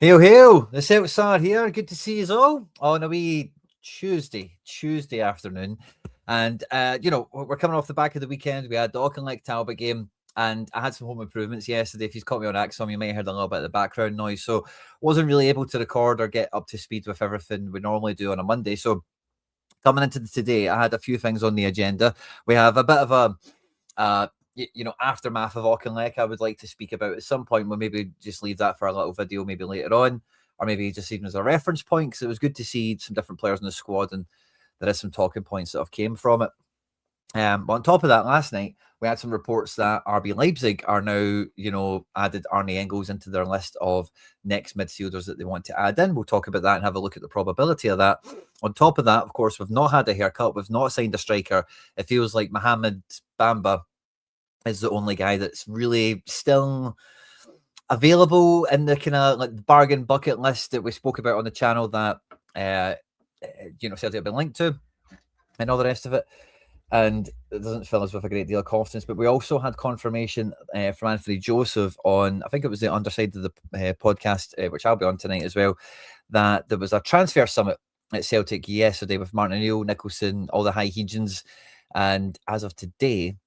Hail, hail! The CeltsAreHere. Good to see you all on a wee Tuesday afternoon. And, we're coming off the back of the weekend. We had the Auchinleck Talbot game, and I had some home improvements yesterday. If you've caught me on Axom, you might have heard a little bit of the background noise. So wasn't really able to record or get up to speed with everything we normally do on a Monday. So coming into today, I had a few things on the agenda. We have a bit of a aftermath of Auchinleck I would like to speak about at some point. We'll maybe just leave that for a little video maybe later on, or maybe just even as a reference point, because it was good to see some different players in the squad, and there is some talking points that have came from it. But on top of that, last night we had some reports that RB Leipzig are now, added Arne Engels into their list of next midfielders that they want to add in. We'll talk about that and have a look at the probability of that. On top of that, of course, we've not had a haircut. We've not signed a striker. It feels like Mohamed Bamba is the only guy that's really still available in the kind of like bargain bucket list that we spoke about on the channel that Celtic have been linked to and all the rest of it. And it doesn't fill us with a great deal of confidence. But we also had confirmation from Anthony Joseph on, I think it was the underside of the podcast, which I'll be on tonight as well, that there was a transfer summit at Celtic yesterday with Martin O'Neill, Nicholson, all the high Hegians. And as of today,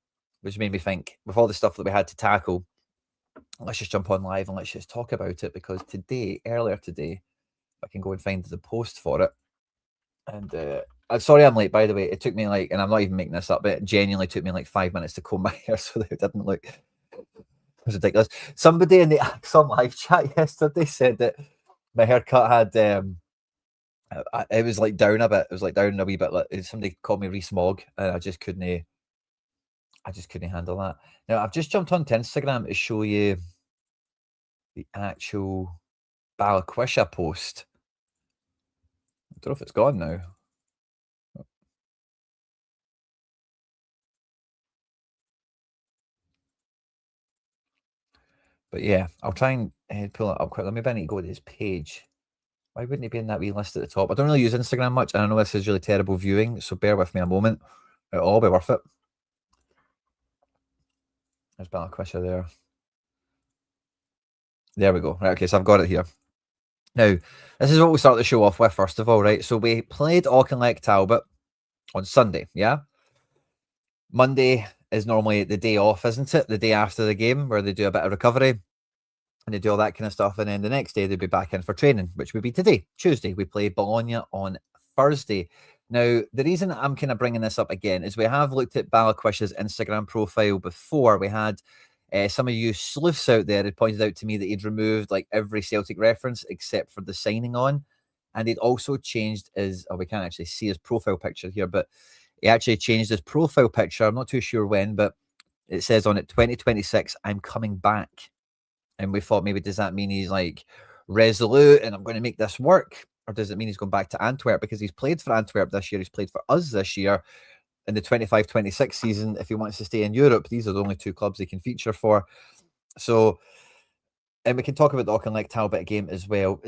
which made me think, with all the stuff that we had to tackle, let's just jump on live and let's just talk about it, because earlier today, if I can go and find the post for it, and I'm sorry I'm late, by the way. It took me and I'm not even making this up, but it genuinely took me 5 minutes to comb my hair so that it didn't look, it was ridiculous. Somebody in the Axom live chat yesterday said that my haircut had, it was down a bit. It was down a wee bit. Somebody called me re-smog, and I just couldn't handle that. Now, I've just jumped onto Instagram to show you the actual Balikwisha post. I don't know if it's gone now. But yeah, I'll try and pull it up quick. Maybe I need to go to his page. Why wouldn't he be in that wee list at the top? I don't really use Instagram much, and I know this is really terrible viewing, so bear with me a moment. It'll all be worth it. There's Balikwisha there. There we go. Right, okay, so I've got it here. Now, this is what we start the show off with, first of all, right? So we played Auchinleck Talbot on Sunday, yeah? Monday is normally the day off, isn't it? The day after the game, where they do a bit of recovery and they do all that kind of stuff. And then the next day they'd be back in for training, which would be today, Tuesday. We play Bologna on Thursday. Now, the reason I'm kind of bringing this up again is we have looked at Balikwisha's Instagram profile before. We had some of you sleuths out there had pointed out to me that he'd removed every Celtic reference except for the signing on. And he'd also changed his, we can't actually see his profile picture here, but he actually changed his profile picture. I'm not too sure when, but it says on it 2026, I'm coming back. And we thought, maybe does that mean he's resolute and I'm going to make this work? Or does it mean he's going back to Antwerp? Because he's played for Antwerp this year. He's played for us this year in the 25-26 season. If he wants to stay in Europe, these are the only two clubs he can feature for. So, and we can talk about the Auchinleck Talbot game as well.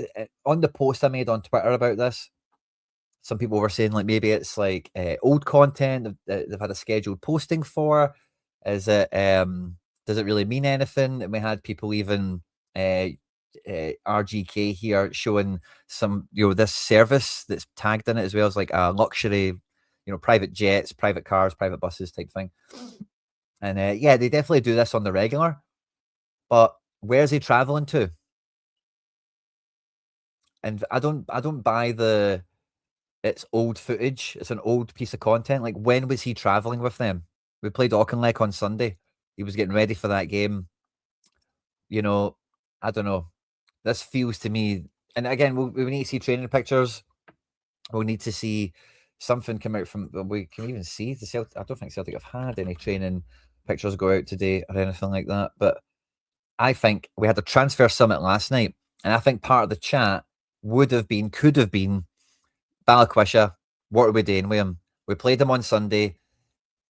On the post I made on Twitter about this, some people were saying maybe it's old content they've had a scheduled posting for. Is it does it really mean anything? And we had people even RGK here showing some this service that's tagged in it as well as a luxury, private jets, private cars, private buses type thing. And yeah, they definitely do this on the regular. But where's he traveling to? And I don't buy it's old footage. It's an old piece of content. When was he traveling with them? We played Auchinleck on Sunday. He was getting ready for that game. I don't know. This feels to me, and again, we need to see training pictures. We'll need to see something come out from. We can even see the Celtic. I don't think Celtic have had any training pictures go out today or anything like that. But I think we had a transfer summit last night, and I think part of the chat could have been Balikwisha. What are we doing with him? We played him on Sunday.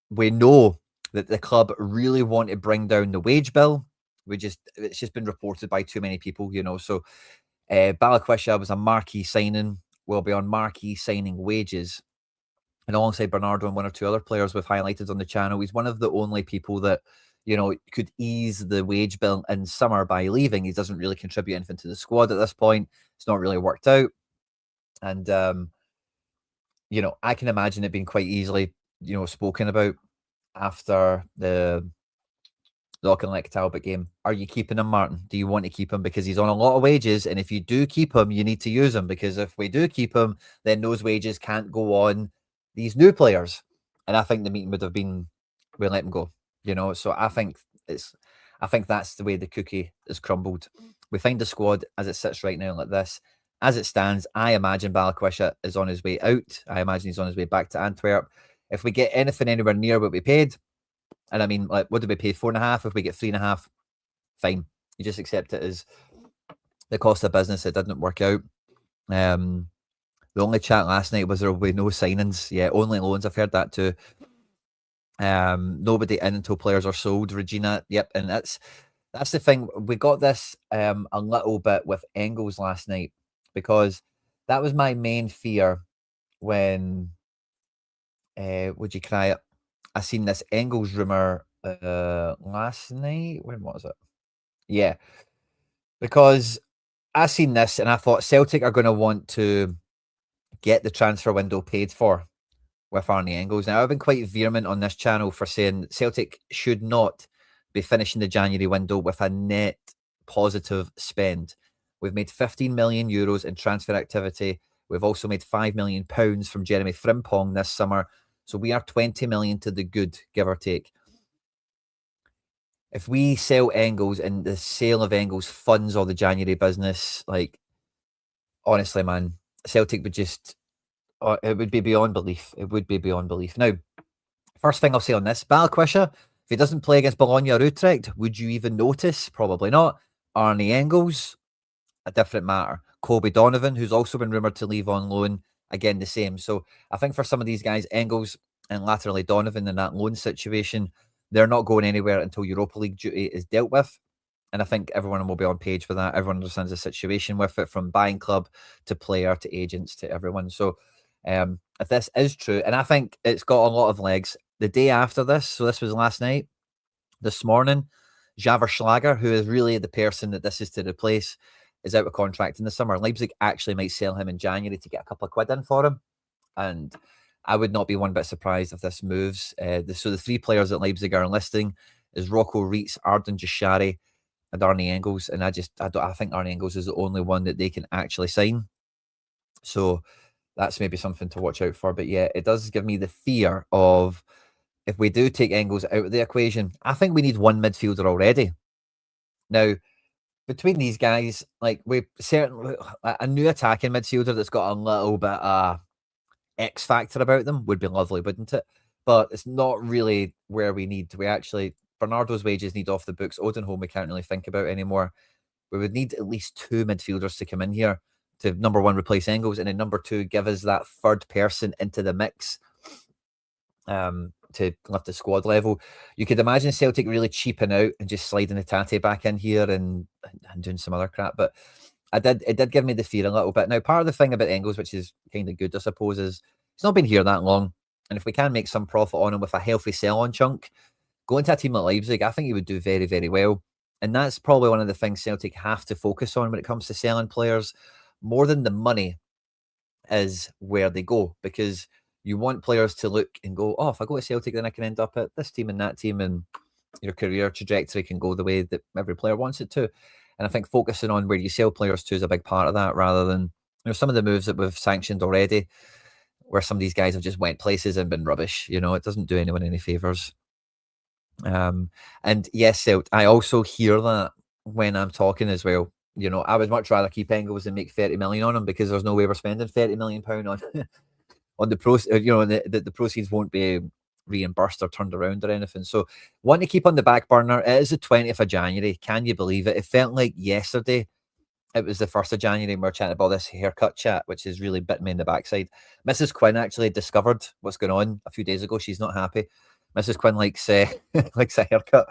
We know that the club really want to bring down the wage bill. It's just been reported by too many people, So Balikwisha was a marquee signing. Will be on marquee signing wages. And alongside Bernardo and one or two other players we've highlighted on the channel, he's one of the only people that, could ease the wage bill in summer by leaving. He doesn't really contribute anything to the squad at this point. It's not really worked out. And, I can imagine it being quite easily, spoken about after the Auchinleck Talbot game. Are you keeping him, Martin? Do you want to keep him? Because he's on a lot of wages. And if you do keep him, you need to use him. Because if we do keep him, then those wages can't go on these new players. And I think the meeting would have been, we'll let him go. So I think that's the way the cookie is crumbled. We find the squad as it sits right now like this. As it stands, I imagine Balikwisha is on his way out. I imagine he's on his way back to Antwerp. If we get anything anywhere near what we paid, and I mean, like, what did we pay? 4.5? If we get 3.5, fine. You just accept it as the cost of business. It didn't work out. The only chat last night was there will be no signings. Yeah, only loans. I've heard that too. Nobody in until players are sold, Regina. Yep, and that's the thing. We got this a little bit with Engels last night, because that was my main fear when would you cry it? I seen this Engels rumor last night. When was it? Yeah, because I seen this and I thought Celtic are going to want to get the transfer window paid for with Arne Engels. Now, I've been quite vehement on this channel for saying Celtic should not be finishing the January window with a net positive spend. We've made 15 million euros in transfer activity. We've also made £5 million from Jeremy Frimpong this summer. So we are 20 million to the good, give or take. If we sell Engels and the sale of Engels funds all the January business, like, honestly, man, Celtic would just, it would be beyond belief. It would be beyond belief. Now, first thing I'll say on this, Balikwisha, if he doesn't play against Bologna or Utrecht, would you even notice? Probably not. Arne Engels, a different matter. Kobe Donovan, who's also been rumoured to leave on loan, again, the same. So I think for some of these guys, Engels and laterally Donovan in that loan situation, they're not going anywhere until Europa League duty is dealt with. And I think everyone will be on page for that. Everyone understands the situation with it, from buying club to player to agents to everyone. So if this is true, and I think it's got a lot of legs, the day after this, so this was last night, this morning, Yaser Asprilla, who is really the person that this is to replace, is out of contract in the summer. Leipzig actually might sell him in January to get a couple of quid in for him. And I would not be one bit surprised if this moves. So the three players that Leipzig are enlisting is Rocco Reitz, Arden Jashari, and Arne Engels. And I think Arne Engels is the only one that they can actually sign. So that's maybe something to watch out for. But yeah, it does give me the fear of, if we do take Engels out of the equation, I think we need one midfielder already. Now, between these guys, like, we certainly, a new attacking midfielder that's got a little bit of X factor about them would be lovely, wouldn't it? But it's not really where we need. Bernardo's wages need off the books. Odenholm we can't really think about anymore. We would need at least two midfielders to come in here to, number one, replace Engels, and then number two, give us that third person into the mix to lift the squad level. You could imagine Celtic really cheaping out and just sliding the Tate back in here and doing some other crap. But it did give me the fear a little bit. Now, part of the thing about Engels, which is kind of good, I suppose, is he's not been here that long. And if we can make some profit on him with a healthy sell-on chunk, going to a team like Leipzig, I think he would do very, very well. And that's probably one of the things Celtic have to focus on when it comes to selling players. More than the money is where they go, because you want players to look and go, oh, if I go to Celtic, then I can end up at this team and that team, and your career trajectory can go the way that every player wants it to. And I think focusing on where you sell players to is a big part of that, rather than some of the moves that we've sanctioned already, where some of these guys have just went places and been rubbish. It doesn't do anyone any favours. And yes, Celt, I also hear that when I'm talking as well. I would much rather keep Engels and make 30 million on him, because there's no way we're spending 30 million pound on on the the proceeds won't be reimbursed or turned around or anything. So want to keep on the back burner. It is the 20th of January. Can you believe it? It felt like yesterday. It was the 1st of January, and we're chatting about this haircut chat, which has really bit me in the backside. Mrs. Quinn actually discovered what's going on a few days ago. She's not happy. Mrs. Quinn likes likes a haircut,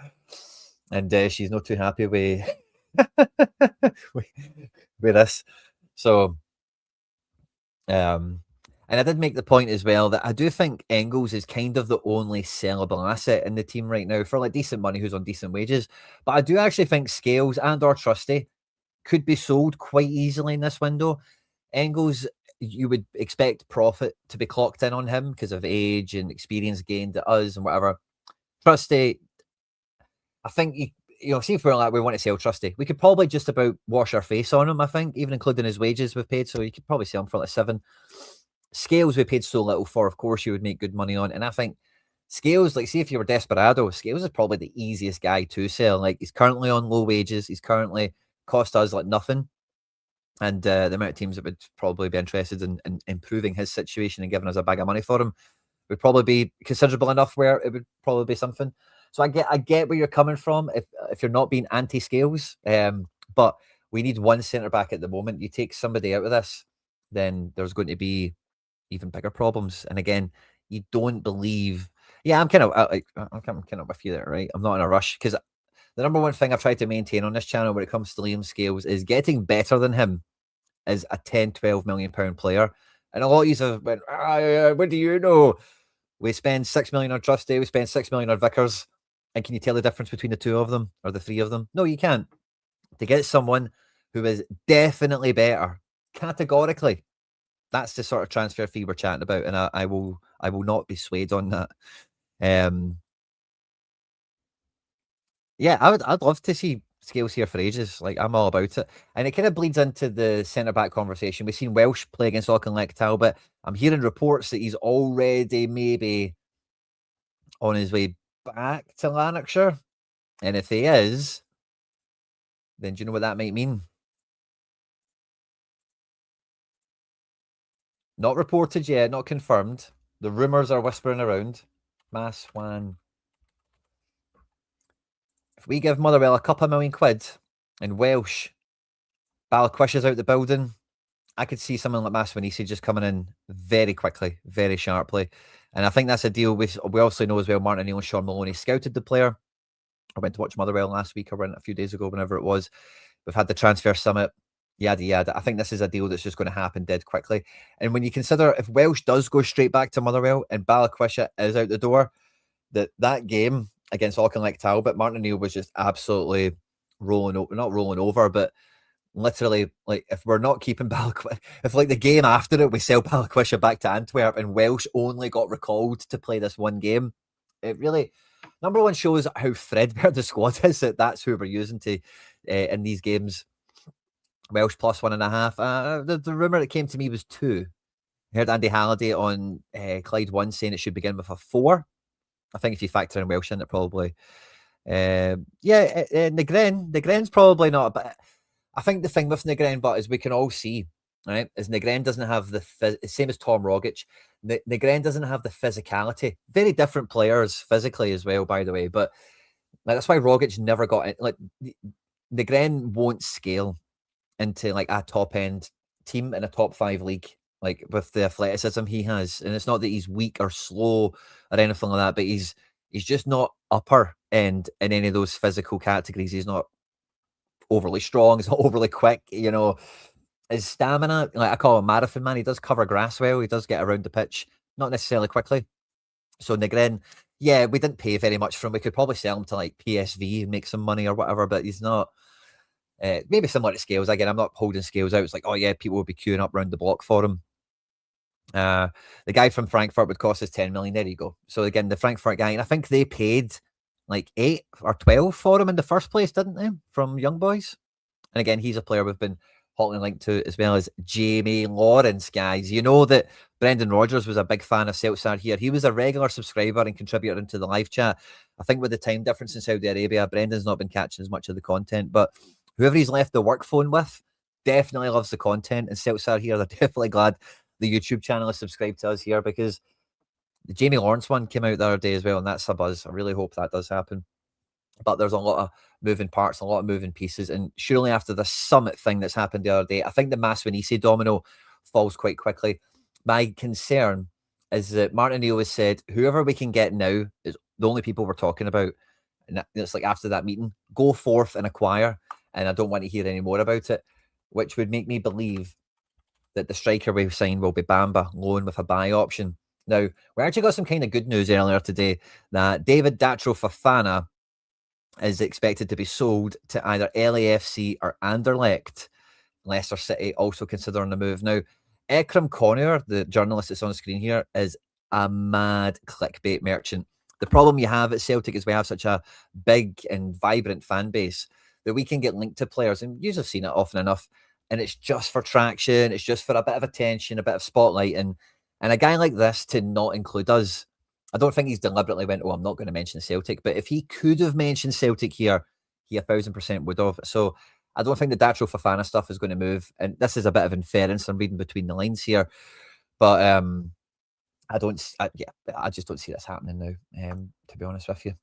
and she's not too happy with with this. So And I did make the point as well that I do think Engels is kind of the only sellable asset in the team right now for like decent money, who's on decent wages. But I do actually think Scales and or Trusty could be sold quite easily in this window. Engels, you would expect profit to be clocked in on him because of age and experience gained at us and whatever. Trusty, I think see if we're like we want to sell Trusty, we could probably just about wash our face on him. I think, even including his wages we've paid, so you could probably sell him for like 7. Scales we paid so little for, of course you would make good money on, and I think Scales, like, see if you were Desperado, Scales is probably the easiest guy to sell. Like, he's currently on low wages, he's currently cost us like nothing, and the amount of teams that would probably be interested in improving his situation and giving us a bag of money for him would probably be considerable enough where it would probably be something. So I get where you're coming from if you're not being anti-Scales, but we need one centre back at the moment. You take somebody out of this, then there's going to be even bigger problems. And again, you don't believe. Yeah, I'm kind of with you there, right? I'm not in a rush because the number one thing I've tried to maintain on this channel when it comes to Liam Scales is getting better than him is a 10, 12 million pound player. And a lot of you have went, what do you know? We spend 6 million on Trusty, we spend 6 million on Vickers. And can you tell the difference between the two of them or the three of them? No, you can't. To get someone who is definitely better, categorically, that's the sort of transfer fee we're chatting about, and I will not be swayed on that. Yeah, I'd love to see Scales here for ages. Like, I'm all about it, and it kind of bleeds into the centre back conversation. We've seen Welsh play against Auchinleck Talbot. I'm hearing reports that he's already maybe on his way back to Lanarkshire, and if he is, then do you know what that might mean? Not reported yet, not confirmed. The rumours are whispering around. Mass Wan. If we give Motherwell a couple of million quid and Welsh, Balikwisha's out the building, I could see someone like Maswanisi just coming in very quickly, very sharply. And I think that's a deal we obviously know as well. Martin O'Neill and Sean Maloney scouted the player. I went to watch Motherwell last week. I went a few days ago, whenever it was. We've had the transfer summit, yada, yada. I think this is a deal that's just going to happen dead quickly. And when you consider if Welsh does go straight back to Motherwell and Balikwisha is out the door, that game against Auchinleck Talbot, Martin O'Neill was just absolutely not rolling over, but literally, like, if we're not keeping Balikwisha, if like the game after it, we sell Balikwisha back to Antwerp and Welsh only got recalled to play this one game, it really, number one, shows how threadbare the squad is, that's who we're using to in these games. Welsh plus 1.5. The rumour that came to me was 2. I heard Andy Halliday on Clyde 1 saying it should begin with a 4. I think if you factor in Welsh in it, probably. Negren's probably not, but I think the thing with Negren, but as we can all see, right, is Negren doesn't have the same as Tom Rogic. Negren doesn't have the physicality. Very different players physically as well, by the way. But like, that's why Rogic never got it. Like, Negren won't scale into like a top end team in a top 5 league, like with the athleticism he has. And it's not that he's weak or slow or anything like that, but he's just not upper end in any of those physical categories. He's not overly strong, he's not overly quick, his stamina, like I call him marathon man, he does cover grass well, he does get around the pitch, not necessarily quickly. So Negren, yeah, we didn't pay very much for him. We could probably sell him to like PSV and make some money or whatever, but he's not maybe similar to Scales. Again, I'm not holding Scales out. It's like, oh yeah, people will be queuing up around the block for him. The guy from Frankfurt would cost us 10 million. There you go. So again, the Frankfurt guy, and I think they paid like 8 or 12 for him in the first place, didn't they? From Young Boys. And again, he's a player we've been hotly linked to, as well as Jamie Lawrence, guys. You know that Brendan Rodgers was a big fan of CeltsAreHere. He was a regular subscriber and contributor into the live chat. I think with the time difference in Saudi Arabia, Brendan's not been catching as much of the content, but whoever he's left the work phone with definitely loves the content, and CeltsAreHere, they're definitely glad the YouTube channel is subscribed to us here, because the Jamie Lawrence one came out the other day as well, and that's a buzz. I really hope that does happen. But there's a lot of moving parts, a lot of moving pieces, and surely after the summit thing that's happened the other day, I think the Maswanisi domino falls quite quickly. My concern is that Martin O'Neill has said, whoever we can get now is the only people we're talking about. And it's like, after that meeting, go forth and acquire, and I don't want to hear any more about it, which would make me believe that the striker we've signed will be Bamba, loan with a buy option. Now, we actually got some kind of good news earlier today that David Datro Fofana is expected to be sold to either LAFC or Anderlecht. Leicester City also considering the move. Now, Ekram Conner, the journalist that's on the screen here, is a mad clickbait merchant. The problem you have at Celtic is we have such a big and vibrant fan base that we can get linked to players, and you've seen it often enough, and it's just for traction, it's just for a bit of attention, a bit of spotlight, and a guy like this to not include us, I don't think he's deliberately went, oh, I'm not going to mention Celtic, but if he could have mentioned Celtic here, he 1,000% would have. So I don't think the Datro Fofana stuff is going to move, and this is a bit of inference. I'm reading between the lines here, but I just don't see this happening now. To be honest with you,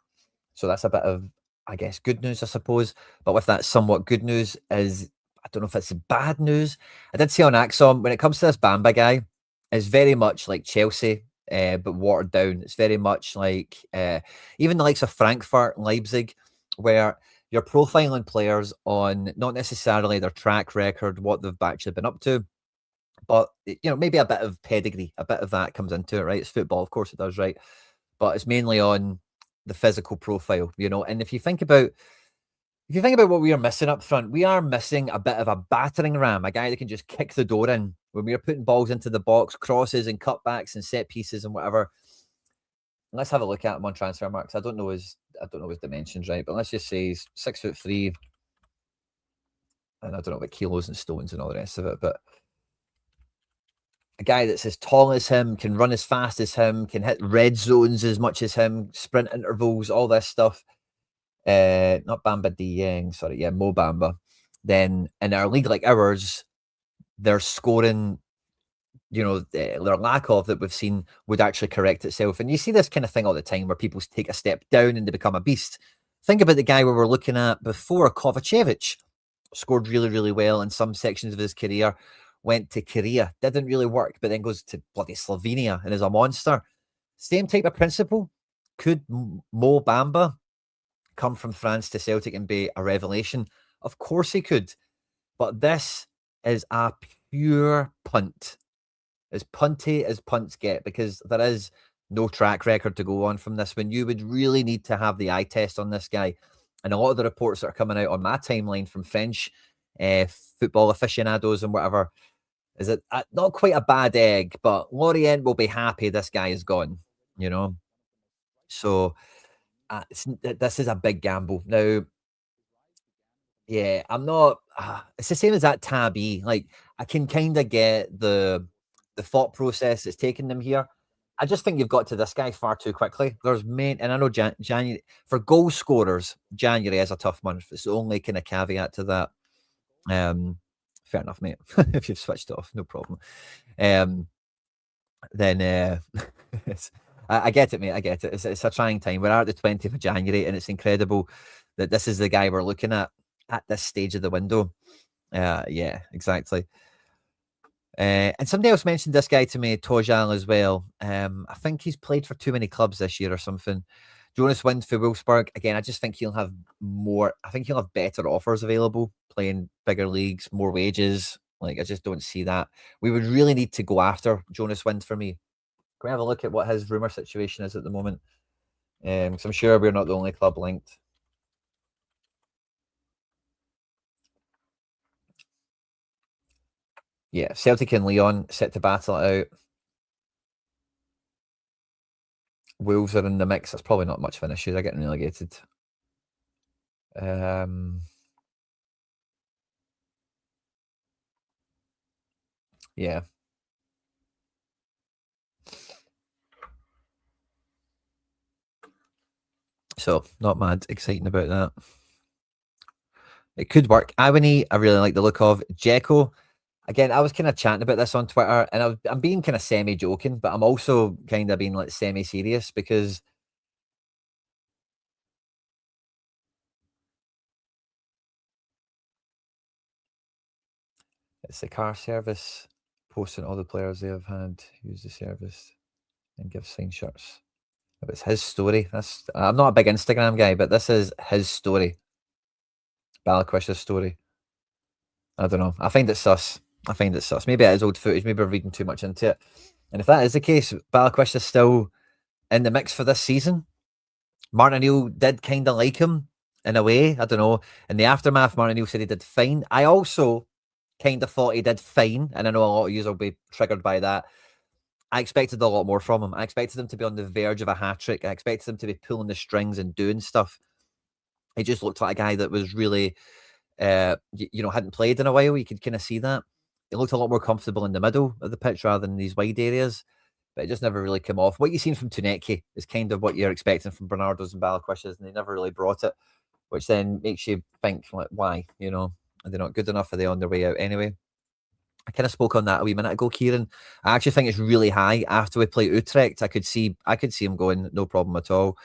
so that's a bit of, I guess, good news, I suppose. But with that somewhat good news is, I don't know if it's bad news. I did see on Axom when it comes to this Bamba guy, it's very much like Chelsea, but watered down. It's very much like even the likes of Frankfurt, Leipzig, where you're profiling players on not necessarily their track record, what they've actually been up to, but maybe a bit of pedigree, a bit of that comes into it, right? It's football, of course it does, right? But it's mainly on the physical profile, and if you think about what we are missing up front, we are missing a bit of a battering ram, a guy that can just kick the door in when we are putting balls into the box, crosses and cutbacks and set pieces and whatever. Let's have a look at him on transfer marks. I don't know his dimensions, right? But let's just say he's 6'3", and I don't know about kilos and stones and all the rest of it, but a guy that's as tall as him, can run as fast as him, can hit red zones as much as him, sprint intervals, all this stuff. Not Bamba Dieng, sorry, yeah, Mo Bamba. Then in our league like ours, they're scoring, their lack of that we've seen would actually correct itself. And you see this kind of thing all the time where people take a step down and they become a beast. Think about the guy we were looking at before, Kovacevic, scored really, really well in some sections of his career, went to Korea, didn't really work, but then goes to bloody Slovenia and is a monster. Same type of principle. Could Mo Bamba come from France to Celtic and be a revelation? Of course he could. But this is a pure punt. As punty as punts get, because there is no track record to go on from this one. You would really need to have the eye test on this guy. And a lot of the reports that are coming out on my timeline from French football aficionados and whatever is it not quite a bad egg, but Lorient will be happy this guy is gone, So this is a big gamble. Now, yeah, I'm not. It's the same as that Tabby. Like, I can kind of get the thought process that's taking them here. I just think you've got to this guy far too quickly. There's and I know January for goal scorers, January is a tough month. It's the only kind of caveat to that. Fair enough, mate. If you've switched it off, no problem. Then I get it, mate. I get it. It's a trying time. We're at the 20th of January, and it's incredible that this is the guy we're looking at this stage of the window. Yeah, exactly. And somebody else mentioned this guy to me, Tojal, as well. I think he's played for too many clubs this year or something. Jonas Wind for Wolfsburg. Again, I just think he'll have more. I think he'll have better offers available, playing bigger leagues, more wages. Like, I just don't see that. We would really need to go after Jonas Wind for me. Can we have a look at what his rumour situation is at the moment? Because I'm sure we're not the only club linked. Yeah, Celtic and Lyon set to battle it out. Wolves are in the mix. That's probably not much of an issue. They're getting relegated. Yeah. So, not mad exciting about that. It could work. Iwany, I really like the look of. Dzeko, again, I was kind of chatting about this on Twitter, and I'm being kind of semi-joking, but I'm also kind of being like semi-serious because it's the car service posting all the players they have had use the service and give signed shirts. If it's his story, I'm not a big Instagram guy, but this is his story. Balikwisha's story. I don't know. I find it sus. I find it sus. Maybe it is old footage. Maybe we're reading too much into it. And if that is the case, Balikwisha is still in the mix for this season. Martin O'Neill did kind of like him in a way. I don't know. In the aftermath, Martin O'Neill said he did fine. I also kind of thought he did fine. And I know a lot of you will be triggered by that. I expected a lot more from him. I expected him to be on the verge of a hat-trick. I expected him to be pulling the strings and doing stuff. He just looked like a guy that was really, hadn't played in a while. You could kind of see that. He looked a lot more comfortable in the middle of the pitch rather than these wide areas, but it just never really came off. What you've seen from Tunecki is kind of what you're expecting from Bernardo's and Balikwishas, and they never really brought it, which then makes you think, like, why? Are they not good enough? Are they on their way out anyway? I kind of spoke on that a wee minute ago, Kieran. I actually think it's really high. After we play Utrecht, I could see him going, no problem at all.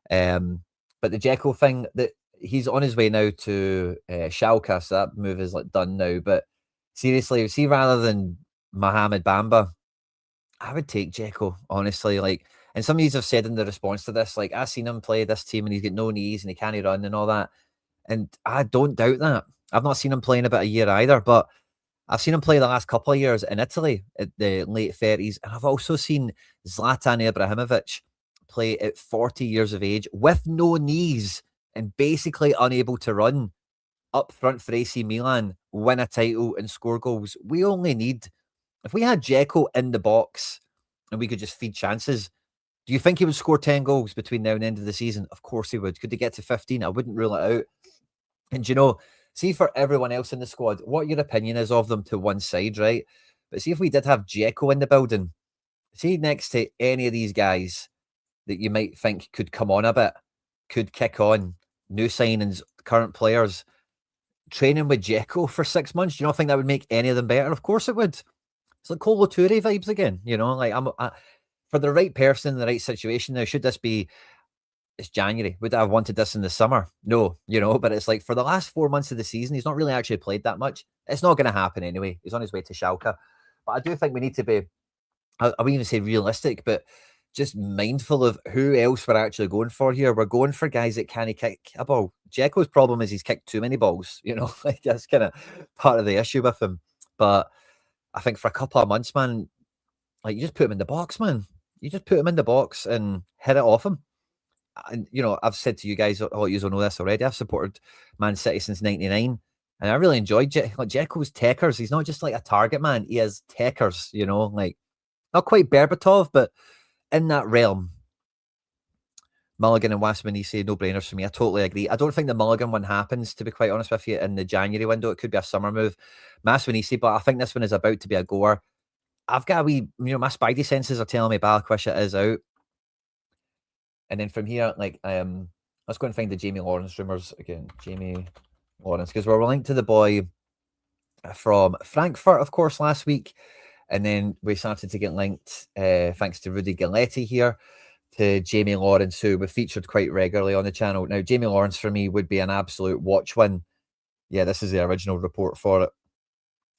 But the Dzeko thing, that he's on his way now to Schalke, so that move is like done now. But seriously, see, rather than Mohamed Bamba, I would take Dzeko, honestly. Like, and some of you have said in the response to this, like, I've seen him play this team and he's got no knees and he can't run and all that. And I don't doubt that. I've not seen him play in about a year either, but I've seen him play the last couple of years in Italy at the late 30s. And I've also seen Zlatan Ibrahimovic play at 40 years of age with no knees and basically unable to run up front for AC Milan, win a title and score goals. We only need, if we had Dzeko in the box and we could just feed chances, do you think he would score 10 goals between now and the end of the season? Of course he would. Could he get to 15? I wouldn't rule it out. And see, for everyone else in the squad, what your opinion is of them to one side, right? But see, if we did have Dzeko in the building, see next to any of these guys that you might think could come on a bit, could kick on, new signings, current players, training with Dzeko for 6 months, do you not think that would make any of them better? Of course it would. It's like Kolo Touré vibes again, like for the right person in the right situation. Now, should this be, it's January, would I have wanted this in the summer? No, but it's like for the last 4 months of the season, he's not really actually played that much. It's not going to happen anyway. He's on his way to Schalke. But I do think we need to be, I wouldn't even say realistic, but just mindful of who else we're actually going for here. We're going for guys that can't kick a ball. Dzeko's problem is he's kicked too many balls, like that's kind of part of the issue with him. But I think for a couple of months, man, like you just put him in the box, man. You just put him in the box and hit it off him. And, I've said to you guys, all you know this already, I've supported Man City since 99. And I really enjoyed Dzeko's techers. He's not just like a target man. He has techers, like not quite Berbatov, but in that realm. Mulligan and Wasserman, say no-brainers for me. I totally agree. I don't think the Mulligan one happens, to be quite honest with you, in the January window. It could be a summer move. Maswanisi, but I think this one is about to be a goer. I've got a wee, my spidey senses are telling me Balikwisha is out. And then from here, let's go and find the Jamie Lawrence rumours again. Jamie Lawrence, because we're linked to the boy from Frankfurt, of course, last week. And then we started to get linked, thanks to Rudy Galletti here, to Jamie Lawrence, who we've featured quite regularly on the channel. Now, Jamie Lawrence for me would be an absolute watch win. Yeah, this is the original report for it.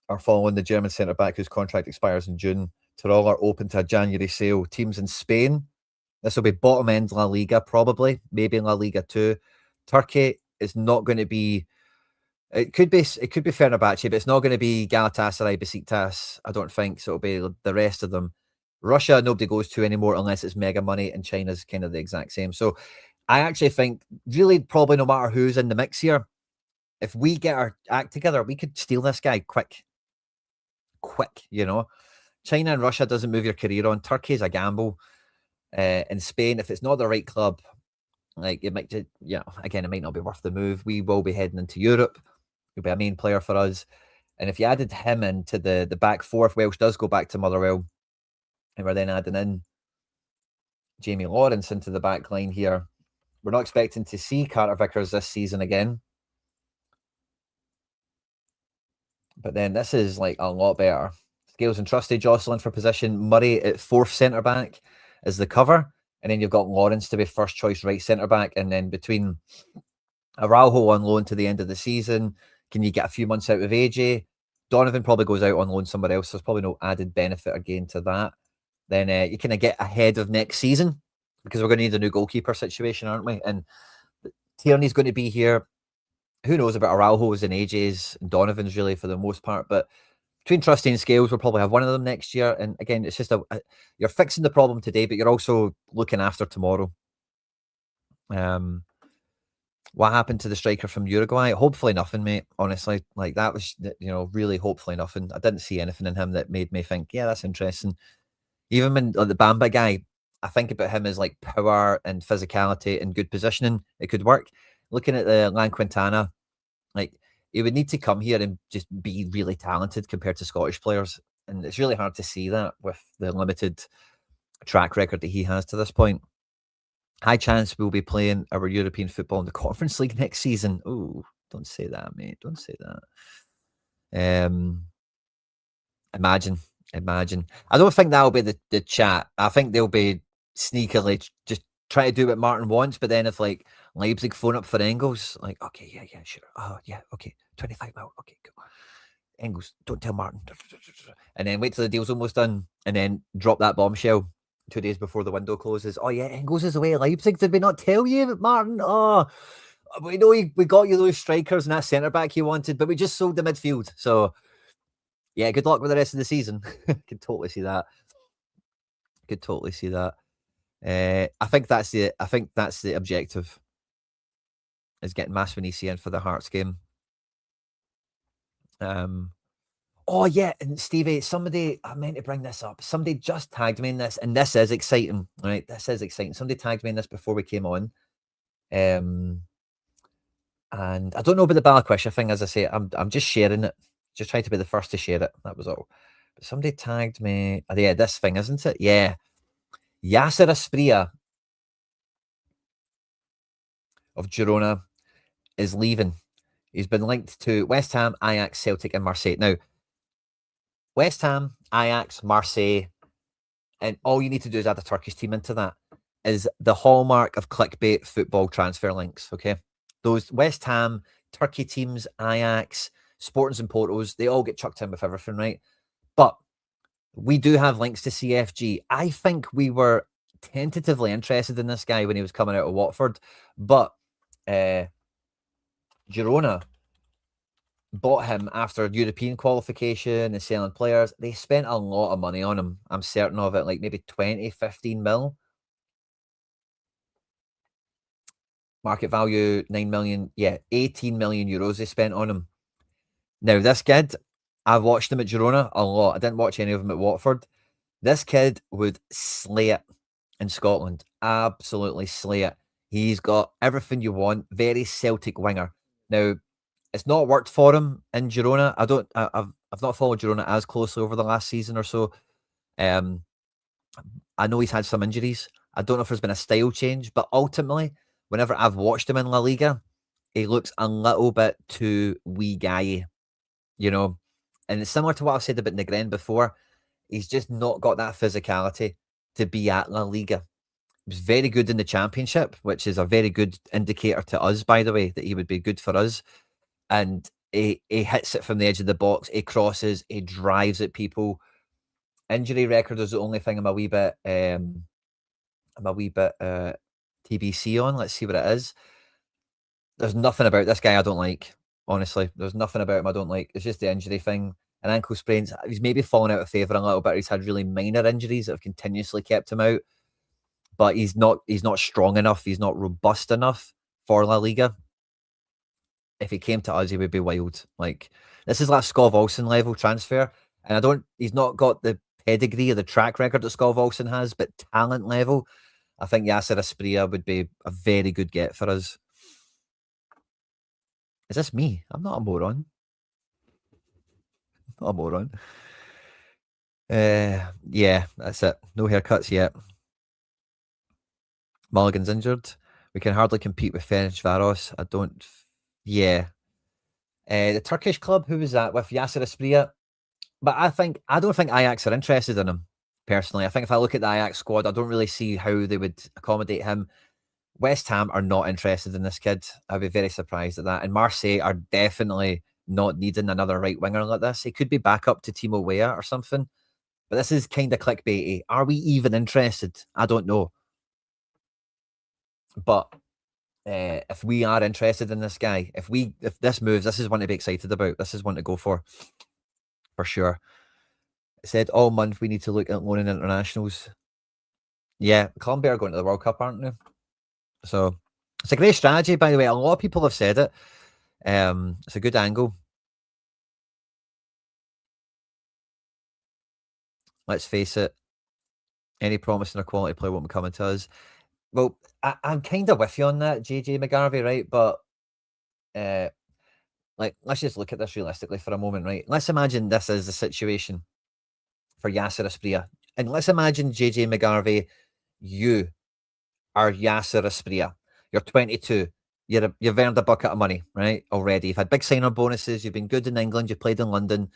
Are following the German centre-back whose contract expires in June. Tirol are open to a January sale. Teams in Spain, this will be bottom end La Liga, probably, maybe in La Liga 2. Turkey is not going to be, it could be Fenerbahce, but it's not going to be Galatasaray, Besiktas, I don't think. So it'll be the rest of them. Russia, nobody goes to anymore unless it's mega money, and China's kind of the exact same. So I actually think, really, probably no matter who's in the mix here, if we get our act together, we could steal this guy quick. China and Russia doesn't move your career on. Turkey is a gamble. In Spain, if it's not the right club, like it might, again, it might not be worth the move. We will be heading into Europe. He'll be a main player for us. And if you added him into the back four, if Welsh does go back to Motherwell, and we're then adding in Jamie Lawrence into the back line here, we're not expecting to see Carter Vickers this season again. But then this is like a lot better. Scales and Trusty, Jocelyn for position. Murray at fourth centre-back is the cover. And then you've got Lawrence to be first choice right centre-back. And then between Araujo on loan to the end of the season, can you get a few months out of AJ? Donovan probably goes out on loan somewhere else. So there's probably no added benefit or gain to that. Then you kind of get ahead of next season, because we're going to need a new goalkeeper situation, aren't we? And Tierney's going to be here. Who knows about Araujo's and AJ's and Donovan's really for the most part. But between Trusty and Scales, we'll probably have one of them next year. And again, it's just you're fixing the problem today, but you're also looking after tomorrow. What happened to the striker from Uruguay? Hopefully nothing, mate. Honestly, like that was, really hopefully nothing. I didn't see anything in him that made me think, yeah, that's interesting. Even when the Bamba guy, I think about him as like power and physicality and good positioning. It could work. Looking at the Lan Quintana, like he would need to come here and just be really talented compared to Scottish players. And it's really hard to see that with the limited track record that he has to this point. High chance we'll be playing our European football in the Conference League next season. Oh, don't say that, mate. Don't say that. Imagine. I don't think that'll be the chat. I think they'll be sneakily just try to do what Martin wants, but then if like Leipzig phone up for Engels, like, okay, yeah, sure. Oh, yeah, okay. 25 mil. Okay, cool. Engels, don't tell Martin. And then wait till the deal's almost done and then drop that bombshell 2 days before the window closes. Oh, yeah, Engels is away at Leipzig. Did we not tell you, Martin? Oh, we know we got you those strikers and that centre back you wanted, but we just sold the midfield. So, yeah, good luck with the rest of the season. Could totally see that. I think that's the objective, is getting Maswanisi in for the Hearts game. Oh yeah, and Stevie, I meant to bring this up. Somebody just tagged me in this, and this is exciting, right? This is exciting. Somebody tagged me in this before we came on. And I don't know about the Balikwisha thing, as I say, I'm just sharing it. Just trying to be the first to share it. That was all. But somebody tagged me. Oh, yeah, this thing, isn't it? Yeah. Yaser Asprilla of Girona is leaving. He's been linked to West Ham, Ajax, Celtic, and Marseille. Now, West Ham, Ajax, Marseille, and all you need to do is add a Turkish team into that, is the hallmark of clickbait football transfer links, okay? Those West Ham, Turkey teams, Ajax, Sportings and Portos, they all get chucked in with everything, right? But we do have links to CFG. I think we were tentatively interested in this guy when he was coming out of Watford, but Girona bought him after European qualification and selling players. They spent a lot of money on him. I'm certain of it, like maybe 20, 15 mil. Market value, 9 million. Yeah, 18 million euros they spent on him. Now, this kid, I watched him at Girona a lot. I didn't watch any of them at Watford. This kid would slay it in Scotland. Absolutely slay it. He's got everything you want. Very Celtic winger. Now, it's not worked for him in Girona. I've not followed Girona as closely over the last season or so. I know he's had some injuries. I don't know if there's been a style change, but ultimately, whenever I've watched him in La Liga, he looks a little bit too wee guy, And it's similar to what I've said about Negren before. He's just not got that physicality to be at La Liga. He was very good in the Championship, which is a very good indicator to us, by the way, that he would be good for us. And he hits it from the edge of the box. He crosses. He drives at people. Injury record is the only thing I'm a wee bit TBC on. Let's see what it is. There's nothing about this guy I don't like. Honestly, there's nothing about him I don't like. It's just the injury thing. An ankle sprains. He's maybe fallen out of favour a little bit. He's had really minor injuries that have continuously kept him out. But he's not strong enough. He's not robust enough for La Liga. If he came to us, he would be wild. Like, this is like Skov Olsen level transfer. And he's not got the pedigree or the track record that Skov Olsen has, but talent level, I think Yaser Asprilla would be a very good get for us. Is this me? I'm not a moron. I'm not a moron. Yeah, that's it. No haircuts yet. Mulligan's injured. We can hardly compete with Ferencvaros. Yeah. The Turkish club, who was that with? Yaser Asprilla. But I don't think Ajax are interested in him, personally. I think if I look at the Ajax squad, I don't really see how they would accommodate him. West Ham are not interested in this kid. I'd be very surprised at that. And Marseille are definitely not needing another right winger like this. He could be back up to Timo Weah or something. But this is kind of clickbaity. Are we even interested? I don't know. But if we are interested in this guy, if this moves, this is one to be excited about. This is one to go for for sure. It said all month we need to look at loaning internationals. Yeah, Colombia are going to the World Cup, aren't they? So it's a great strategy, by the way. A lot of people have said it. It's a good angle. Let's face it. Any promising or quality player won't be coming to us. Well, I'm kind of with you on that, JJ McGarvey, right? But like, let's just look at this realistically for a moment, right? Let's imagine this is the situation for Yaser Asprilla. And let's imagine, JJ McGarvey, you are Yaser Asprilla. You're 22. You've earned a bucket of money, right? Already. You've had big sign-on bonuses. You've been good in England. You've played in London.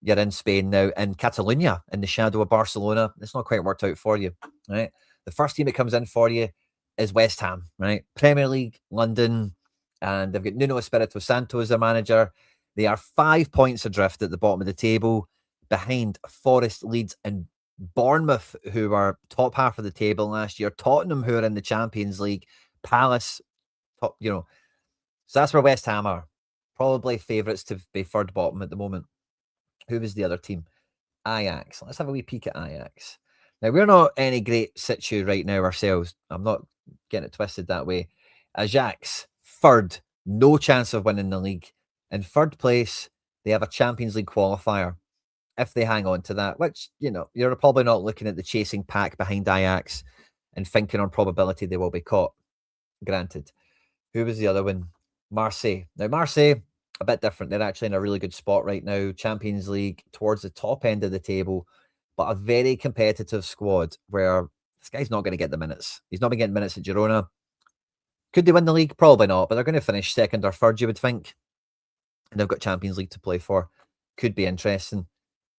You're in Spain now, in Catalonia, in the shadow of Barcelona. It's not quite worked out for you, right? The first team that comes in for you is West Ham, right? Premier League, London, and they've got Nuno Espirito Santo as their manager. They are 5 points adrift at the bottom of the table, behind Forest, Leeds, and Bournemouth, who were top half of the table last year. Tottenham, who are in the Champions League. Palace, top, So that's where West Ham are. Probably favourites to be third bottom at the moment. Who was the other team? Ajax. Let's have a wee peek at Ajax. Now, we're not any great situ right now ourselves. I'm not getting it twisted that way. Ajax, third, no chance of winning the league. In third place, they have a Champions League qualifier. If they hang on to that, which, you're probably not looking at the chasing pack behind Ajax and thinking on probability they will be caught. Granted. Who was the other one? Marseille. Now, Marseille, a bit different. They're actually in a really good spot right now. Champions League, towards the top end of the table, but a very competitive squad where this guy's not going to get the minutes. He's not been getting minutes at Girona. Could they win the league? Probably not, but they're going to finish second or third, you would think. And they've got Champions League to play for. Could be interesting.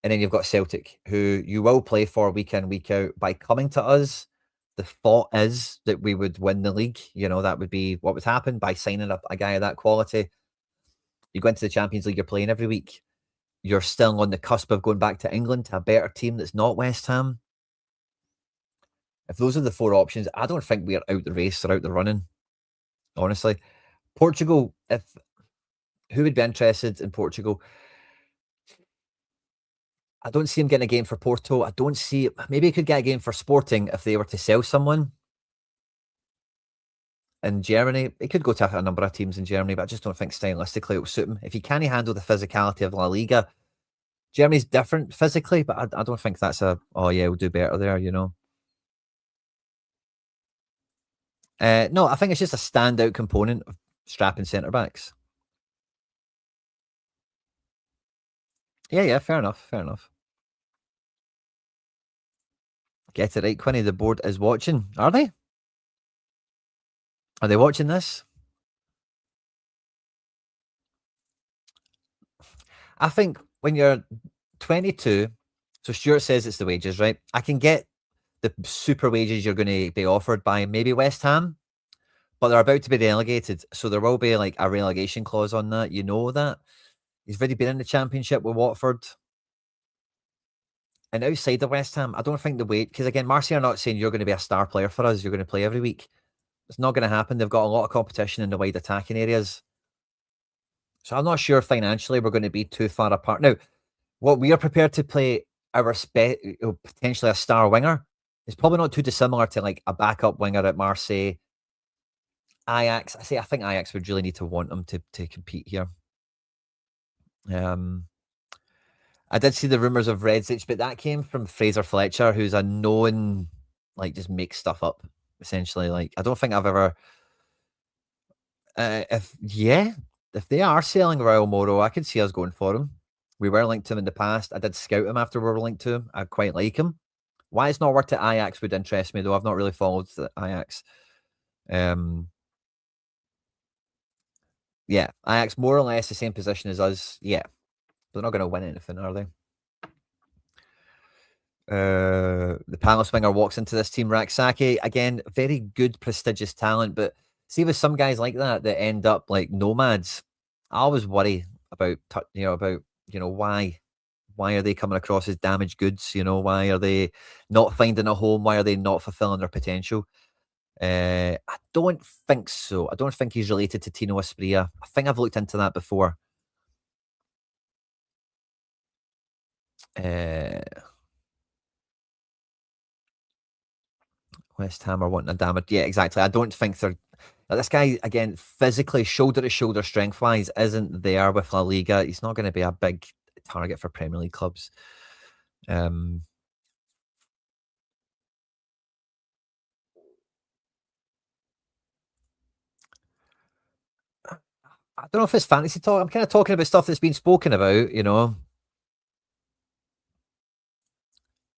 And then you've got Celtic, who you will play for week in, week out. By coming to us, the thought is that we would win the league. That would be what would happen by signing up a guy of that quality. You go into the Champions League, you're playing every week. You're still on the cusp of going back to England to a better team that's not West Ham. If those are the four options, I don't think we're out the race or out the running, honestly. Portugal, who would be interested in Portugal? I don't see him getting a game for Porto. I don't see, maybe he could get a game for Sporting if they were to sell someone. In Germany, he could go to a number of teams in Germany, but I just don't think stylistically it will suit him. If he can't handle the physicality of La Liga, Germany's different physically, but I don't think that's we'll do better there, No, I think it's just a standout component of strapping centre backs. Yeah, fair enough. Get it right, Quinny. The board is watching. Are they? Are they watching this? I think when you're 22, so Stuart says it's the wages, right? I can get the super wages you're going to be offered by maybe West Ham, but they're about to be relegated. So there will be like a relegation clause on that. You know that. He's already been in the Championship with Watford. And outside of West Ham, I don't think the weight, because again, Marseille are not saying you're going to be a star player for us. You're going to play every week. It's not going to happen. They've got a lot of competition in the wide attacking areas. So I'm not sure financially we're going to be too far apart. Now, what we are prepared to play our potentially a star winger is probably not too dissimilar to like a backup winger at Marseille. Ajax, I think Ajax would really need to want him to compete here. I did see the rumours of LEIPZIG, but that came from Fraser Fletcher, who's a known, like, just make stuff up, essentially. Like, I don't think I've ever... if they are selling Raul Moro, I could see us going for him. We were linked to him in the past. I did scout him after we were linked to him. I quite like him. Why it's not worked at Ajax would interest me, though. I've not really followed the Ajax. Yeah, Ajax more or less the same position as us. Yeah. They're not going to win anything, are they? The Palace winger walks into this team, Raksaki. Again, very good, prestigious talent. But see, with some guys like that end up like nomads, I always worry about, why are they coming across as damaged goods? Why are they not finding a home? Why are they not fulfilling their potential? I don't think so. I don't think he's related to Tino Asprilla. I think I've looked into that before. West Ham are wanting a damage. Yeah, exactly. I don't think they're. This guy, again, physically, shoulder to shoulder, strength wise, isn't there with La Liga. He's not going to be a big target for Premier League clubs. I don't know if it's fantasy talk. I'm kind of talking about stuff that's been spoken about, you know.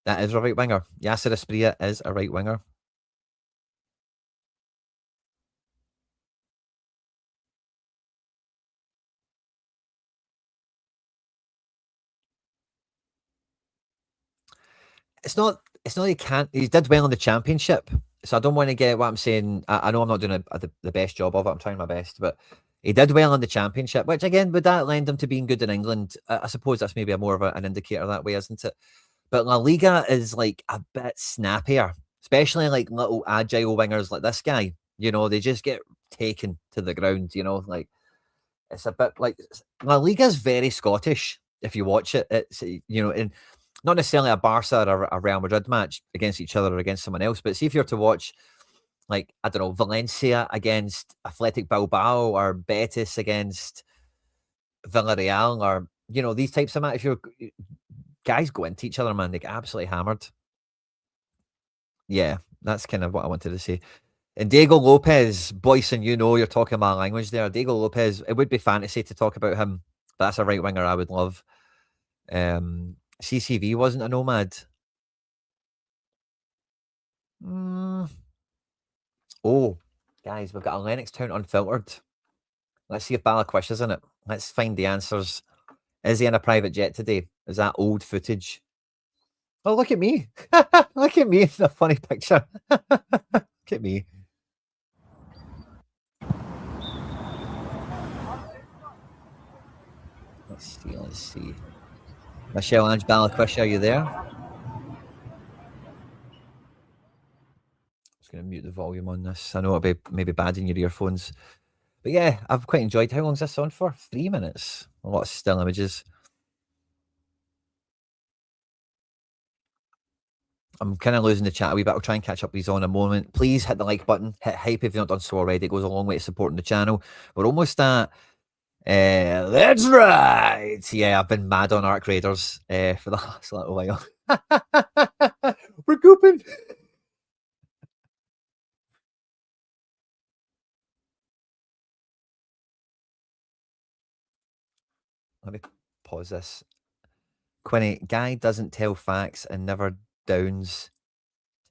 That is a right winger. Yaser Asprilla is a right winger. It's not he can't. He did well in the championship, so I don't want to get what I'm saying. I know I'm not doing the best job of it. I'm trying my best, but he did well in the championship, which again would that lend him to being good in England? I suppose that's maybe a more of an indicator that way, isn't it? But La Liga is like a bit snappier, especially like little agile wingers like this guy. You know, they just get taken to the ground. You know, like it's a bit like La Liga is very Scottish. If you watch it, it's you know, and not necessarily a Barca or a Real Madrid match against each other or against someone else, but see if you're to watch like I don't know Valencia against Athletic Bilbao or Betis against Villarreal or you know these types of matches. If you're guys go into each other, man, they get absolutely hammered. Yeah, that's kind of what I wanted to say. And Diego Lopez, Boyson, you know, you're talking my language there. Diego Lopez, it would be fantasy to talk about him, but that's a right winger I would love. CCV wasn't a nomad. Mm. Oh, guys, we've got a Lennox Town Unfiltered. Let's see if Balikwisha's in it. Let's find the answers. Is he in a private jet today? Is that old footage? Oh, look at me. Look at me in a funny picture. Look at me. Let's see. Michelle Ange Balikwisha, are you there? Just going to mute the volume on this. I know it'll be maybe bad in your earphones. But yeah, I've quite enjoyed. How long's this on for? 3 minutes. A lot of still images. I'm kind of losing the chat a wee bit. I'll try and catch up with you on a moment. Please hit the like button. Hit hype if you've not done so already. It goes a long way to supporting the channel. We're almost at that's right. Yeah, I've been mad on Arc Raiders for the last little while. We're gooping. Let me pause this. Quinny, guy doesn't tell facts and never downs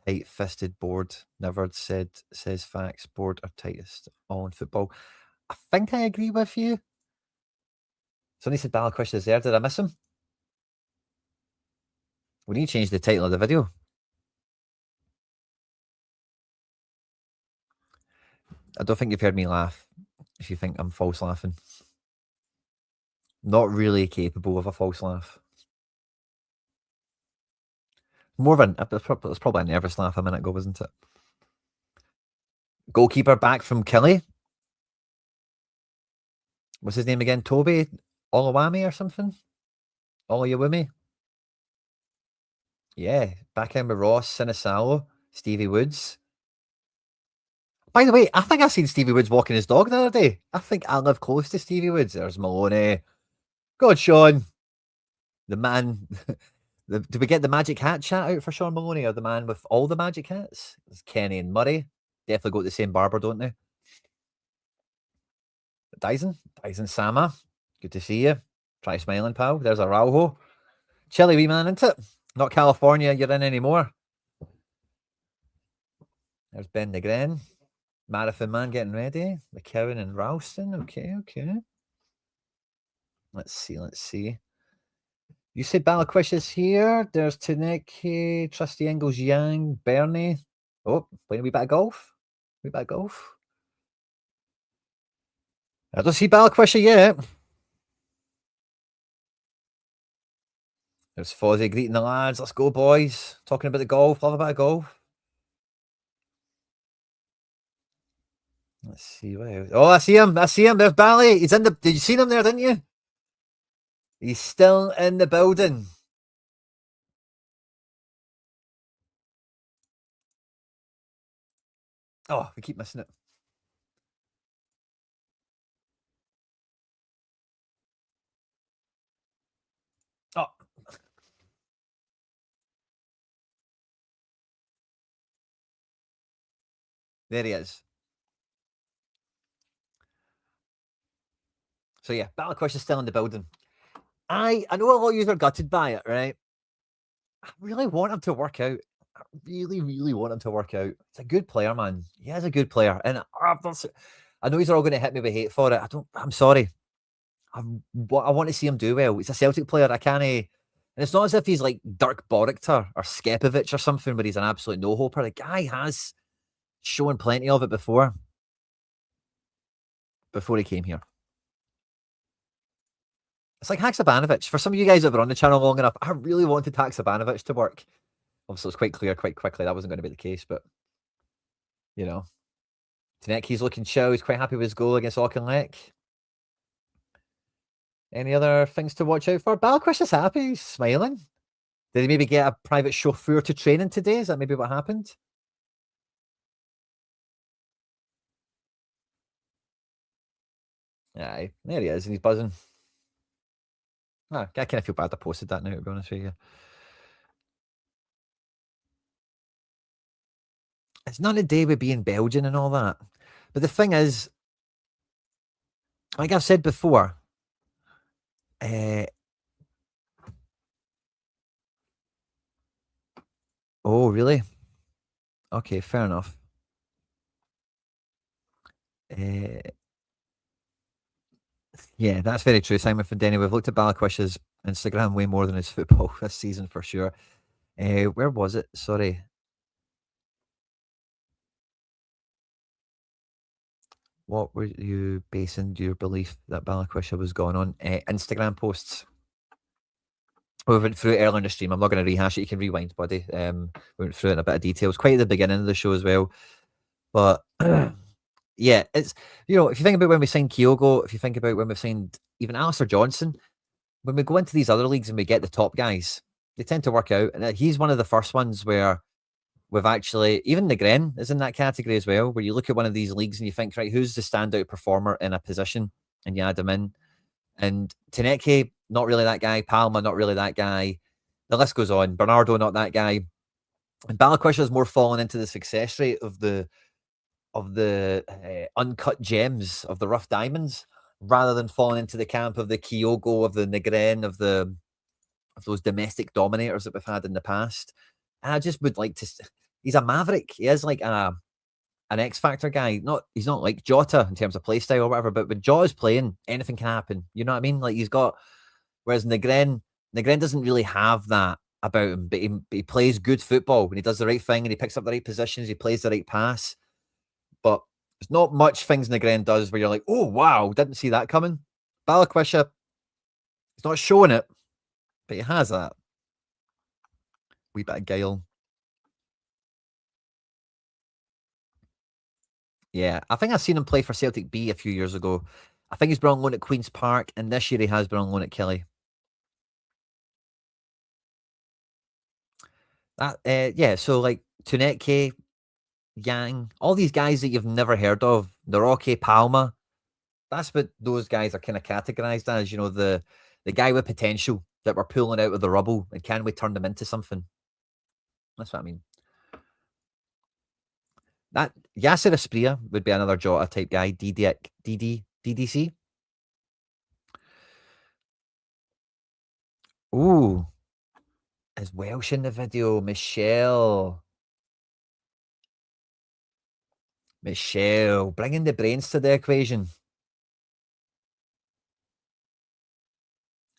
tight-fisted board. Never says facts. Board are tightest all in football. I think I agree with you. Somebody said Balikwisha is there. Did I miss him? We need to change the title of the video. I don't think you've heard me laugh if you think I'm false laughing. Not really capable of a false laugh. More of it's probably a nervous laugh a minute ago, wasn't it? Goalkeeper back from Killie. What's his name again? Toby Olawami or something? Olawami? Yeah, back in with Ross, Sinisalo, Stevie Woods. By the way, I think I seen Stevie Woods walking his dog the other day. I think I live close to Stevie Woods. There's Maloney. God, Sean. The man. Did we get the magic hat chat out for Sean Maloney or the man with all the magic hats? It's Kenny and Murray. Definitely go to the same barber, don't they? Dyson Sama. Good to see you. Try smiling, pal. There's a Rauho. Chilly wee man, isn't it? Not California you're in anymore. There's Ben Negren. Marathon man getting ready. McCowan and Ralston. Okay. Let's see. You said Balikwisha's here. There's Taneki, Trusty Engels, Yang, Bernie. Oh, playing a wee bit of golf. I don't see Balikwisha yet. There's Fozzie greeting the lads. Let's go, boys. Talking about the golf. Love a bit of golf. Let's see. Oh, I see him. There's Bally. He's in the. Did you see him there? Didn't you? He's still in the building. Oh, we keep missing it. Oh, there he is. So yeah, Balikwisha is still in the building. I know a lot of you are gutted by it, right? I really want him to work out. I really, really want him to work out. He's a good player, man. He is a good player, and I know he's all going to hit me with hate for it. I'm sorry. I want to see him do well. He's a Celtic player. I can't. And it's not as if he's like Dirk Borikter or Skepovic or something, where he's an absolute no hoper. The guy has shown plenty of it before he came here. It's like Haksabanovic. For some of you guys that were on the channel long enough, I really wanted Haksabanovic to work. Obviously, it was quite clear quite quickly that wasn't going to be the case, but you know, Taneki's looking chill. He's quite happy with his goal against Auchinleck. Any other things to watch out for? Balikwisha is happy. He's smiling. Did he maybe get a private chauffeur to training today? Is that maybe what happened? Aye, there he is, and he's buzzing. I kind of feel bad I posted that now, to be honest with you. It's not a day with being Belgian and all that. But the thing is, like I've said before, oh, really? Okay, fair enough. Yeah, that's very true, Simon Findeni. We've looked at Balikwisha's Instagram way more than his football this season for sure. Where was it? Sorry. What were you basing your belief that Balikwisha was going on? Instagram posts. We went through it earlier in the stream. I'm not going to rehash it. You can rewind, buddy. We went through it in a bit of detail. It's quite at the beginning of the show as well. But yeah, it's, if you think about when we signed Kyogo, if you think about when we've signed even Alistair Johnson, when we go into these other leagues and we get the top guys, they tend to work out. And he's one of the first ones where we've actually, even Negren is in that category as well, where you look at one of these leagues and you think, right, who's the standout performer in a position? And you add him in. And Taneke, not really that guy. Palma, not really that guy. The list goes on. Bernardo, not that guy. And Balikwisha is more falling into the success rate of the uncut gems, of the rough diamonds, rather than falling into the camp of the Kyogo, of the Negren, of those domestic dominators that we've had in the past. And I just would like to. He's a maverick. He is like an X Factor guy. He's not like Jota in terms of play style or whatever. But when Jota's playing, anything can happen. You know what I mean? Like he's got. Whereas Negren doesn't really have that about him. But he plays good football when he does the right thing and he picks up the right positions. He plays the right pass. But there's not much things Negren does where you're like, oh wow, didn't see that coming. Balikwisha, he's not showing it, but he has that wee bit of guile. Yeah, I think I've seen him play for Celtic B a few years ago. I think he's been on loan at Queen's Park, and this year he has been on loan at Kelly. Yeah, so like Tuneke, Yang, all these guys that you've never heard of, Naroke, Palma, that's what those guys are kind of categorized as, the guy with potential that we're pulling out of the rubble, and can we turn them into something? That's what I mean. That Yaser Asprilla would be another Jota type guy, DDC. Ooh, is Welsh in the video? Michelle, bringing the brains to the equation.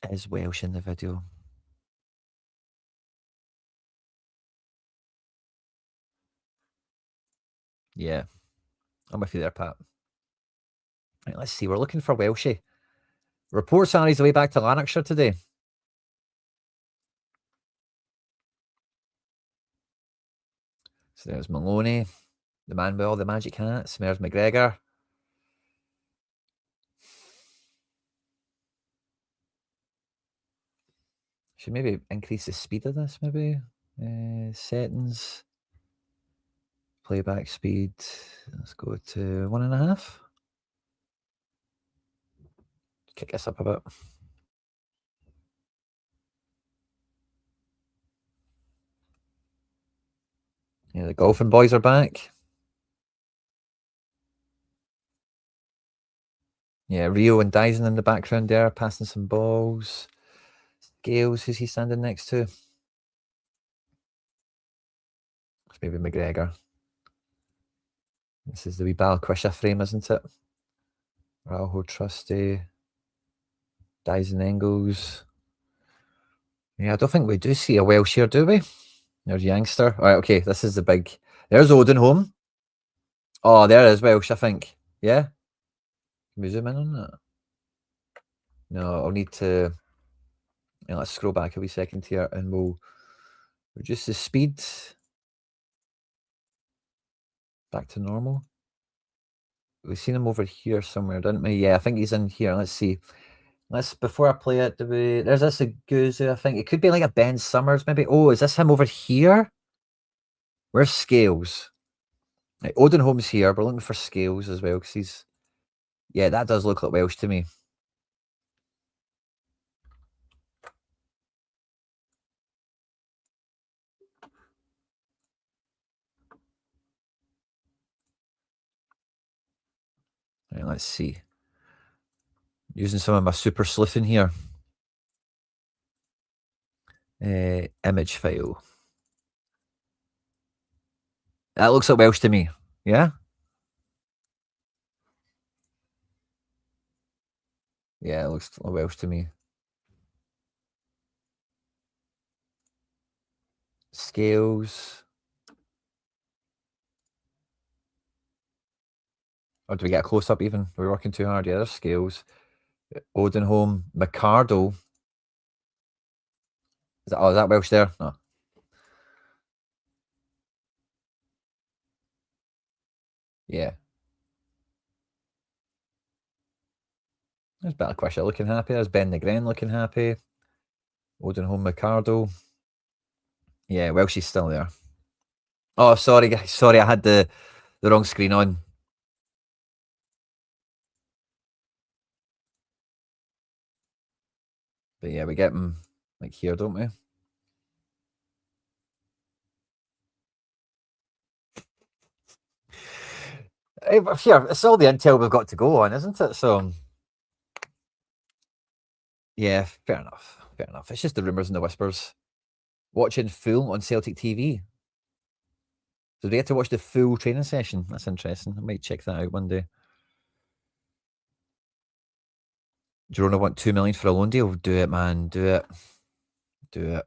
Is Welsh in the video? Yeah, I'm with you there, Pat. Right, let's see. We're looking for Welshie. Reports are he's away back to Lanarkshire today. So there's Maloney, the man with all the magic hats. There's McGregor. Should maybe increase the speed of this, maybe. Settings. playback speed. Let's go to 1.5. Kick this up a bit. Yeah, the golfing boys are back. Yeah, Rio and Dyson in the background there, passing some balls. Gales, who's he standing next to? It's maybe McGregor. This is the wee Balikwisha frame, isn't it? Arne Trusty. Dyson Engels. Yeah, I don't think we do see a Welsh here, do we? There's Youngster. All right, okay, this is the big... There's Odenholm. Oh, there is Welsh, I think. Yeah? Can we zoom in on that? No, I'll need to... Yeah, let's scroll back a wee second here and we'll reduce the speed back to normal. We've seen him over here somewhere, didn't we? Yeah, I think he's in here. Let's see. Before I play it, there's this Aguzu, I think. It could be like a Ben Summers, maybe. Oh, is this him over here? Where's Scales? Right, Odenholm's here. We're looking for Scales as well, because he's... Yeah, that does look like Welsh to me. Right, let's see. Using some of my super sleuthing here. Image file. That looks like Welsh to me. Yeah? Yeah, it looks like Welsh to me. Scales. Or do we get a close-up even? We're working too hard. Yeah, there's Scales. Odenholm. McCardle. Is that Welsh there? No. Yeah. There's Balikwisha looking happy. There's Ben Negren looking happy. Odenholm, McCardle. Yeah, Welsh is still there. Oh, sorry, guys. Sorry, I had the wrong screen on. But yeah, we get them like here, don't we? Here, it's all the intel we've got to go on, isn't it? So, yeah, fair enough. Fair enough. It's just the rumours and the whispers. Watching full on Celtic TV. So we get to watch the full training session. That's interesting. I might check that out one day. Girona want 2 million for a loan deal. Do it, man. Do it. Do it.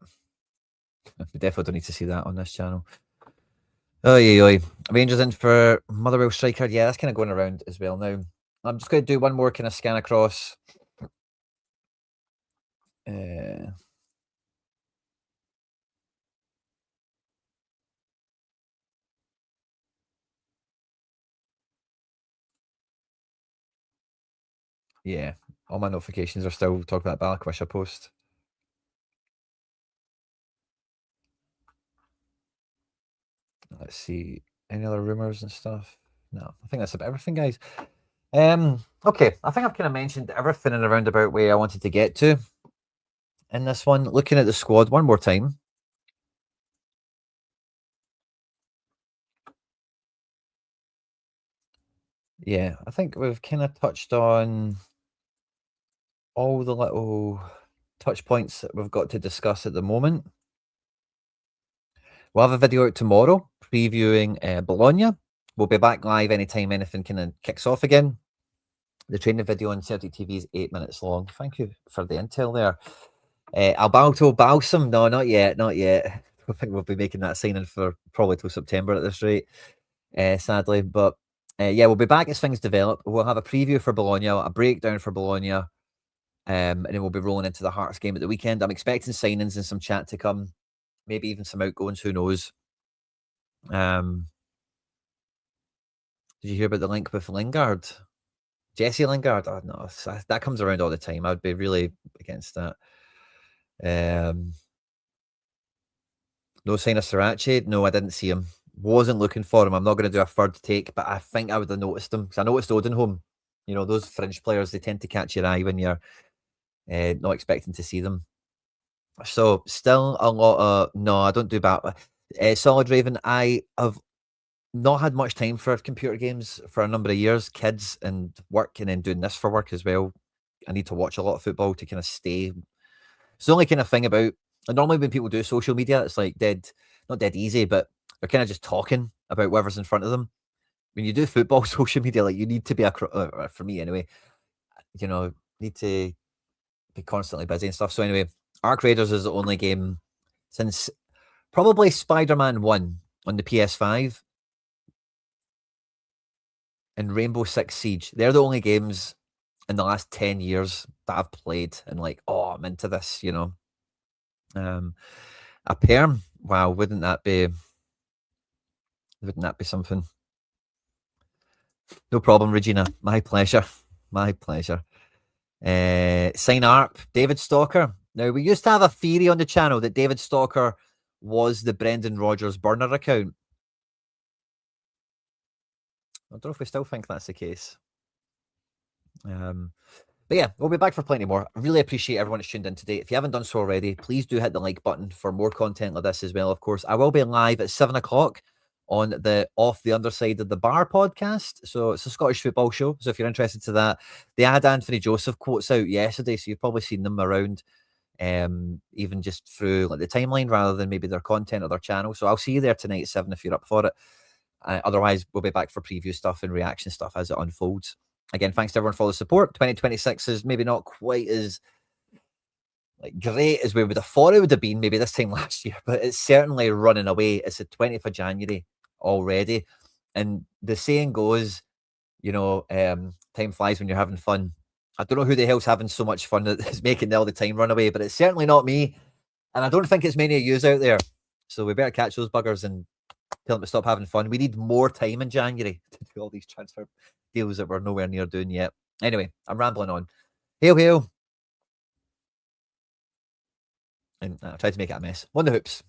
We definitely don't need to see that on this channel. Oi. Rangers in for Motherwell striker. Yeah, that's kind of going around as well now. I'm just going to do one more kind of scan across. Yeah, all my notifications are still talking about Balikwisha post. Let's see. Any other rumours and stuff? No, I think that's about everything, guys. Okay, I think I've kind of mentioned everything in a roundabout way I wanted to get to in this one. Looking at the squad one more time. Yeah, I think we've kind of touched on all the little touch points that we've got to discuss at the moment. We'll have a video out tomorrow previewing Bologna. We'll be back live anytime anything kind of kicks off again. The training video on Celtic TV is 8 minutes long. Thank you for the intel there. Alberto Balsam? No, not yet. I think we'll be making that signing for probably till September at this rate, sadly. But yeah, we'll be back as things develop. We'll have a preview for Bologna, a breakdown for Bologna, and then we'll be rolling into the Hearts game at the weekend. I'm expecting signings and some chat to come, maybe even some outgoings. Who knows? Did you hear about the link with Lingard? Jesse Lingard? Oh, no, that comes around all the time. I would be really against that. No sign of Sriracha? No, I didn't see him. Wasn't looking for him. I'm not going to do a third take, but I think I would have noticed him because I noticed Odenholm. You know, those fringe players, they tend to catch your eye when you're not expecting to see them. So still a lot of no, I don't do that. Solid Raven, I have not had much time for computer games for a number of years, kids and work, and then doing this for work as well. I need to watch a lot of football to kind of stay. It's the only kind of thing about, and normally when people do social media, it's like not dead easy, but they're kind of just talking about whatever's in front of them. When you do football social media, like you need to be for me anyway, you know, need to be constantly busy and stuff. So anyway, Ark Raiders is the only game since probably Spider-Man 1 on the PS5 and Rainbow Six Siege. They're the only games in the last 10 years that I've played and like, oh, I'm into this, you know. A perm, wow, wouldn't that be something? No problem, Regina. My pleasure. My pleasure. Sign Arp, David Stalker. Now, we used to have a theory on the channel that David Stalker was the Brendan Rodgers burner account. I don't know if we still think that's the case. But yeah, we'll be back for plenty more. I really appreciate everyone that's tuned in today. If you haven't done so already, please do hit the like button for more content like this as well. Of course, I will be live at 7 o'clock on the Off the Underside of the Bar podcast. So it's a Scottish football show. So if you're interested to that, they had Anthony Joseph quotes out yesterday. So you've probably seen them around, even just through like the timeline rather than maybe their content or their channel. So I'll see you there tonight at 7 if you're up for it. Otherwise, we'll be back for preview stuff and reaction stuff as it unfolds. Again, thanks to everyone for the support. 2026 is maybe not quite as like great as we would have thought it would have been maybe this time last year, but it's certainly running away. It's the 20th of January already. And the saying goes, you know, time flies when you're having fun. I don't know who the hell's having so much fun that is making all the time run away, but it's certainly not me. And I don't think it's many of yous out there. So we better catch those buggers and tell them to stop having fun. We need more time in January to do all these transfer deals that we're nowhere near doing yet. Anyway, I'm rambling on. Hail, hail. And I tried to make it a mess. On the hoops.